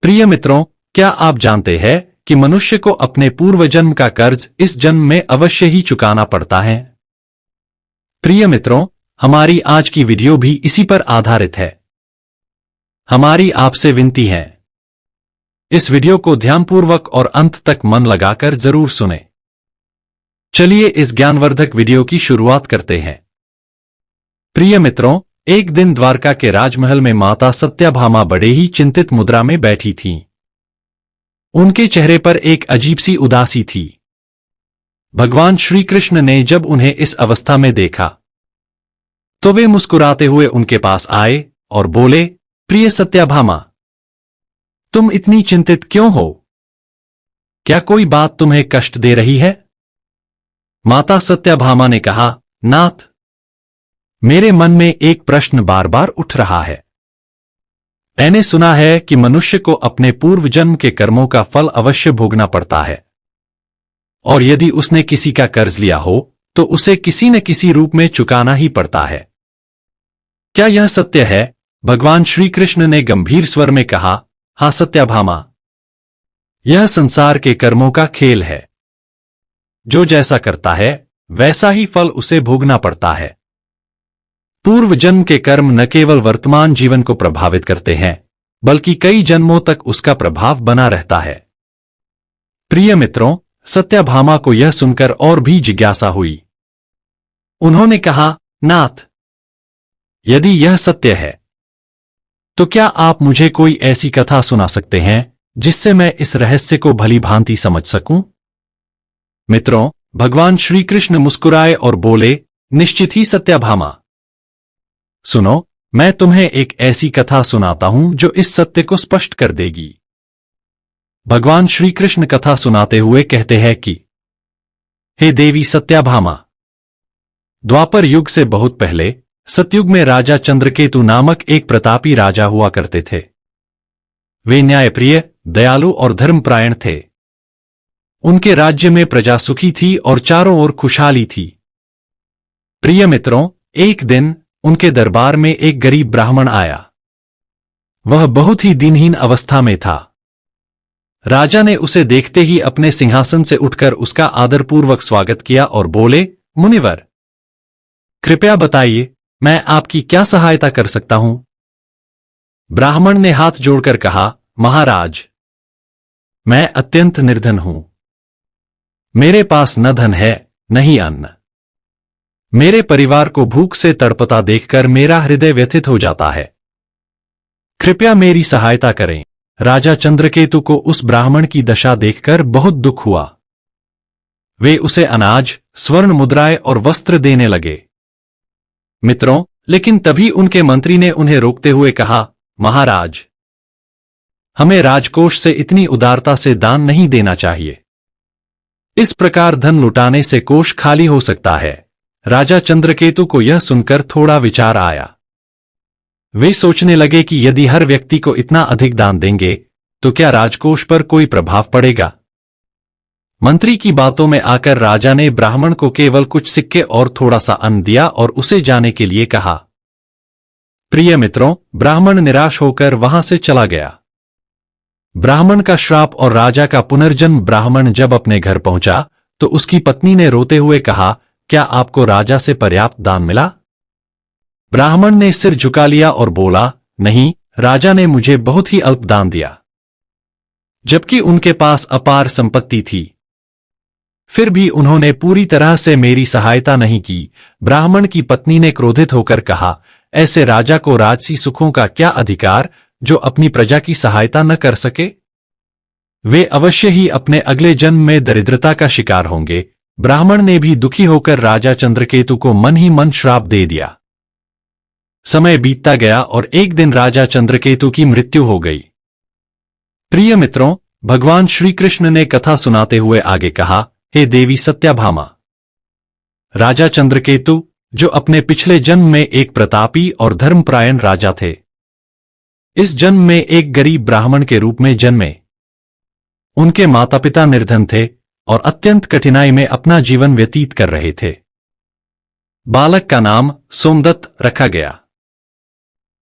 प्रिय मित्रों, क्या आप जानते हैं कि मनुष्य को अपने पूर्व जन्म का कर्ज इस जन्म में अवश्य ही चुकाना पड़ता है? प्रिय मित्रों, हमारी आज की वीडियो भी इसी पर आधारित है। हमारी आपसे विनती है, इस वीडियो को ध्यानपूर्वक और अंत तक मन लगाकर जरूर सुनें। चलिए इस ज्ञानवर्धक वीडियो की शुरुआत करते हैं। प्रिय मित्रों, एक दिन द्वारका के राजमहल में माता सत्याभामा बड़े ही चिंतित मुद्रा में बैठी थीं। उनके चेहरे पर एक अजीब सी उदासी थी। भगवान श्री कृष्ण ने जब उन्हें इस अवस्था में देखा तो वे मुस्कुराते हुए उनके पास आए और बोले, प्रिय सत्याभामा, तुम इतनी चिंतित क्यों हो? क्या कोई बात तुम्हें कष्ट दे रही है? माता सत्याभामा ने कहा, नाथ, मेरे मन में एक प्रश्न बार बार उठ रहा है। मैंने सुना है कि मनुष्य को अपने पूर्व जन्म के कर्मों का फल अवश्य भोगना पड़ता है, और यदि उसने किसी का कर्ज लिया हो तो उसे किसी न किसी रूप में चुकाना ही पड़ता है। क्या यह सत्य है? भगवान श्री कृष्ण ने गंभीर स्वर में कहा, हाँ सत्याभामा, यह संसार के कर्मों का खेल है। जो जैसा करता है वैसा ही फल उसे भोगना पड़ता है। पूर्व जन्म के कर्म न केवल वर्तमान जीवन को प्रभावित करते हैं, बल्कि कई जन्मों तक उसका प्रभाव बना रहता है। प्रिय मित्रों, सत्याभामा को यह सुनकर और भी जिज्ञासा हुई। उन्होंने कहा, नाथ, यदि यह सत्य है तो क्या आप मुझे कोई ऐसी कथा सुना सकते हैं जिससे मैं इस रहस्य को भली भांति समझ सकूं? मित्रों, भगवान श्री कृष्ण मुस्कुराए और बोले, निश्चित ही सत्याभामा। सुनो, मैं तुम्हें एक ऐसी कथा सुनाता हूं जो इस सत्य को स्पष्ट कर देगी। भगवान श्री कृष्ण कथा सुनाते हुए कहते हैं कि हे देवी सत्याभामा, द्वापर युग से बहुत पहले सतयुग में राजा चंद्रकेतु नामक एक प्रतापी राजा हुआ करते थे। वे न्यायप्रिय, दयालु और धर्मपरायण थे। उनके राज्य में प्रजा सुखी थी और चारों ओर खुशहाली थी। प्रिय मित्रों, एक दिन उनके दरबार में एक गरीब ब्राह्मण आया। वह बहुत ही दीनहीन अवस्था में था। राजा ने उसे देखते ही अपने सिंहासन से उठकर उसका आदरपूर्वक स्वागत किया और बोले, मुनिवर, कृपया बताइए, मैं आपकी क्या सहायता कर सकता हूं? ब्राह्मण ने हाथ जोड़कर कहा, महाराज, मैं अत्यंत निर्धन हूं। मेरे पास न धन है, न ही अन्न। मेरे परिवार को भूख से तड़पता देखकर मेरा हृदय व्यथित हो जाता है। कृपया मेरी सहायता करें। राजा चंद्रकेतु को उस ब्राह्मण की दशा देखकर बहुत दुख हुआ। वे उसे अनाज, स्वर्ण मुद्राएं और वस्त्र देने लगे। मित्रों, लेकिन तभी उनके मंत्री ने उन्हें रोकते हुए कहा, महाराज, हमें राजकोष से इतनी उदारता से दान नहीं देना चाहिए। इस प्रकार धन लुटाने से कोष खाली हो सकता है। राजा चंद्रकेतु को यह सुनकर थोड़ा विचार आया। वे सोचने लगे कि यदि हर व्यक्ति को इतना अधिक दान देंगे तो क्या राजकोष पर कोई प्रभाव पड़ेगा? मंत्री की बातों में आकर राजा ने ब्राह्मण को केवल कुछ सिक्के और थोड़ा सा अन्न दिया और उसे जाने के लिए कहा। प्रिय मित्रों, ब्राह्मण निराश होकर वहां से चला गया। ब्राह्मण का श्राप और राजा का पुनर्जन्म। ब्राह्मण जब अपने घर पहुंचा तो उसकी पत्नी ने रोते हुए कहा, क्या आपको राजा से पर्याप्त दान मिला? ब्राह्मण ने सिर झुका लिया और बोला, नहीं, राजा ने मुझे बहुत ही अल्प दान दिया, जबकि उनके पास अपार संपत्ति थी। फिर भी उन्होंने पूरी तरह से मेरी सहायता नहीं की। ब्राह्मण की पत्नी ने क्रोधित होकर कहा, ऐसे राजा को राजसी सुखों का क्या अधिकार जो अपनी प्रजा की सहायता न कर सके? वे अवश्य ही अपने अगले जन्म में दरिद्रता का शिकार होंगे। ब्राह्मण ने भी दुखी होकर राजा चंद्रकेतु को मन ही मन श्राप दे दिया। समय बीतता गया और एक दिन राजा चंद्रकेतु की मृत्यु हो गई। प्रिय मित्रों, भगवान श्री कृष्ण ने कथा सुनाते हुए आगे कहा, हे देवी सत्याभामा, राजा चंद्रकेतु, जो अपने पिछले जन्म में एक प्रतापी और धर्मपरायण राजा थे, इस जन्म में एक गरीब ब्राह्मण के रूप में जन्मे। उनके माता पिता निर्धन थे और अत्यंत कठिनाई में अपना जीवन व्यतीत कर रहे थे। बालक का नाम सोमदत्त रखा गया।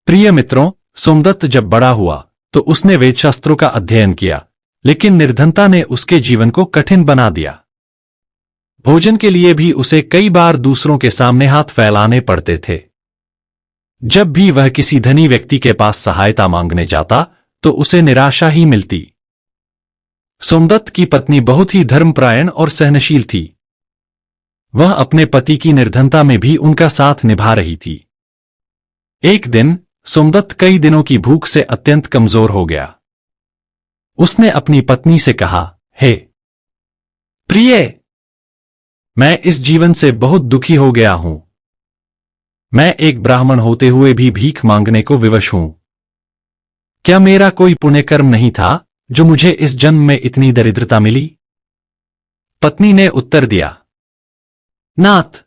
प्रिय मित्रों, सोमदत्त जब बड़ा हुआ तो उसने वेदशास्त्रों का अध्ययन किया, लेकिन निर्धनता ने उसके जीवन को कठिन बना दिया। भोजन के लिए भी उसे कई बार दूसरों के सामने हाथ फैलाने पड़ते थे। जब भी वह किसी धनी व्यक्ति के पास सहायता मांगने जाता तो उसे निराशा ही मिलती। सोमदत्त की पत्नी बहुत ही धर्मपरायण और सहनशील थी। वह अपने पति की निर्धनता में भी उनका साथ निभा रही थी। एक दिन सोमदत्त कई दिनों की भूख से अत्यंत कमजोर हो गया। उसने अपनी पत्नी से कहा, हे प्रिय, मैं इस जीवन से बहुत दुखी हो गया हूं। मैं एक ब्राह्मण होते हुए भी भीख मांगने को विवश हूं। क्या मेरा कोई पुण्यकर्म नहीं था जो मुझे इस जन्म में इतनी दरिद्रता मिली? पत्नी ने उत्तर दिया, नाथ,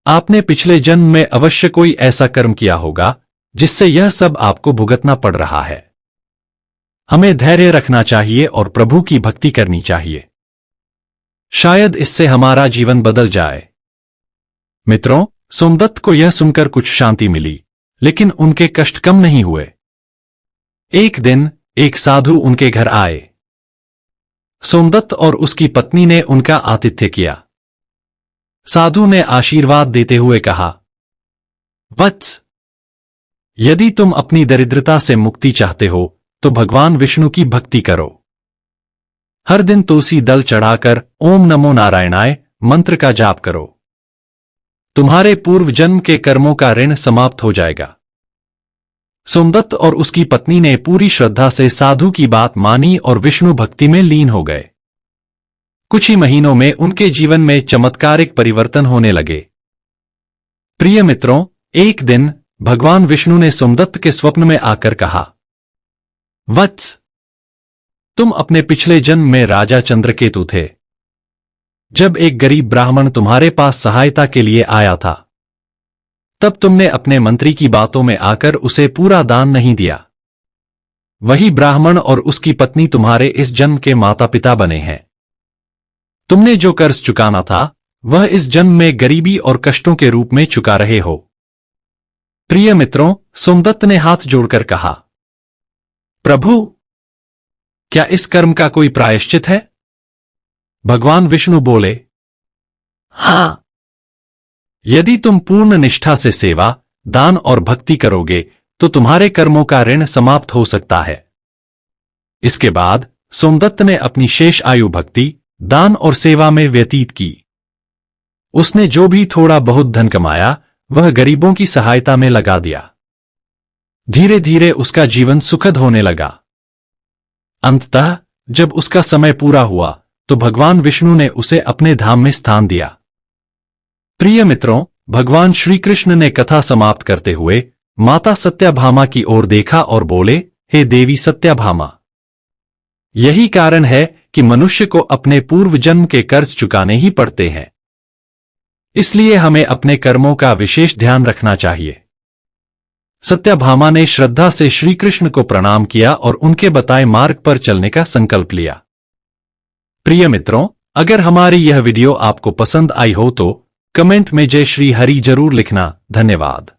आपने पिछले जन्म में अवश्य कोई ऐसा कर्म किया होगा जिससे यह सब आपको भुगतना पड़ रहा है। हमें धैर्य रखना चाहिए और प्रभु की भक्ति करनी चाहिए। शायद इससे हमारा जीवन बदल जाए। मित्रों, सोमदत्त को यह सुनकर कुछ शांति मिली, लेकिन उनके कष्ट कम नहीं हुए। एक दिन एक साधु उनके घर आए। सोमदत्त और उसकी पत्नी ने उनका आतिथ्य किया। साधु ने आशीर्वाद देते हुए कहा, वत्स, यदि तुम अपनी दरिद्रता से मुक्ति चाहते हो तो भगवान विष्णु की भक्ति करो। हर दिन तुलसी दल चढ़ाकर ओम नमो नारायणाय मंत्र का जाप करो। तुम्हारे पूर्व जन्म के कर्मों का ऋण समाप्त हो जाएगा। सोमदत्त और उसकी पत्नी ने पूरी श्रद्धा से साधु की बात मानी और विष्णु भक्ति में लीन हो गए। कुछ ही महीनों में उनके जीवन में चमत्कारिक परिवर्तन होने लगे। प्रिय मित्रों, एक दिन भगवान विष्णु ने सोमदत्त के स्वप्न में आकर कहा, वत्स, तुम अपने पिछले जन्म में राजा चंद्रकेतु थे। जब एक गरीब ब्राह्मण तुम्हारे पास सहायता के लिए आया था, तब तुमने अपने मंत्री की बातों में आकर उसे पूरा दान नहीं दिया। वही ब्राह्मण और उसकी पत्नी तुम्हारे इस जन्म के माता पिता बने हैं। तुमने जो कर्ज चुकाना था वह इस जन्म में गरीबी और कष्टों के रूप में चुका रहे हो। प्रिय मित्रों, सोमदत्त ने हाथ जोड़कर कहा, प्रभु, क्या इस कर्म का कोई प्रायश्चित है? भगवान विष्णु बोले, हां। यदि तुम पूर्ण निष्ठा से सेवा, दान और भक्ति करोगे तो तुम्हारे कर्मों का ऋण समाप्त हो सकता है। इसके बाद सोमदत्त ने अपनी शेष आयु भक्ति, दान और सेवा में व्यतीत की। उसने जो भी थोड़ा बहुत धन कमाया वह गरीबों की सहायता में लगा दिया। धीरे धीरे उसका जीवन सुखद होने लगा। अंततः जब उसका समय पूरा हुआ तो भगवान विष्णु ने उसे अपने धाम में स्थान दिया। प्रिय मित्रों, भगवान श्री कृष्ण ने कथा समाप्त करते हुए माता सत्याभामा की ओर देखा और बोले, हे देवी सत्याभामा, यही कारण है कि मनुष्य को अपने पूर्व जन्म के कर्ज चुकाने ही पड़ते हैं। इसलिए हमें अपने कर्मों का विशेष ध्यान रखना चाहिए। सत्याभामा ने श्रद्धा से श्री कृष्ण को प्रणाम किया और उनके बताए मार्ग पर चलने का संकल्प लिया। प्रिय मित्रों, अगर हमारी यह वीडियो आपको पसंद आई हो तो कमेंट में जय श्री हरि जरूर लिखना। धन्यवाद।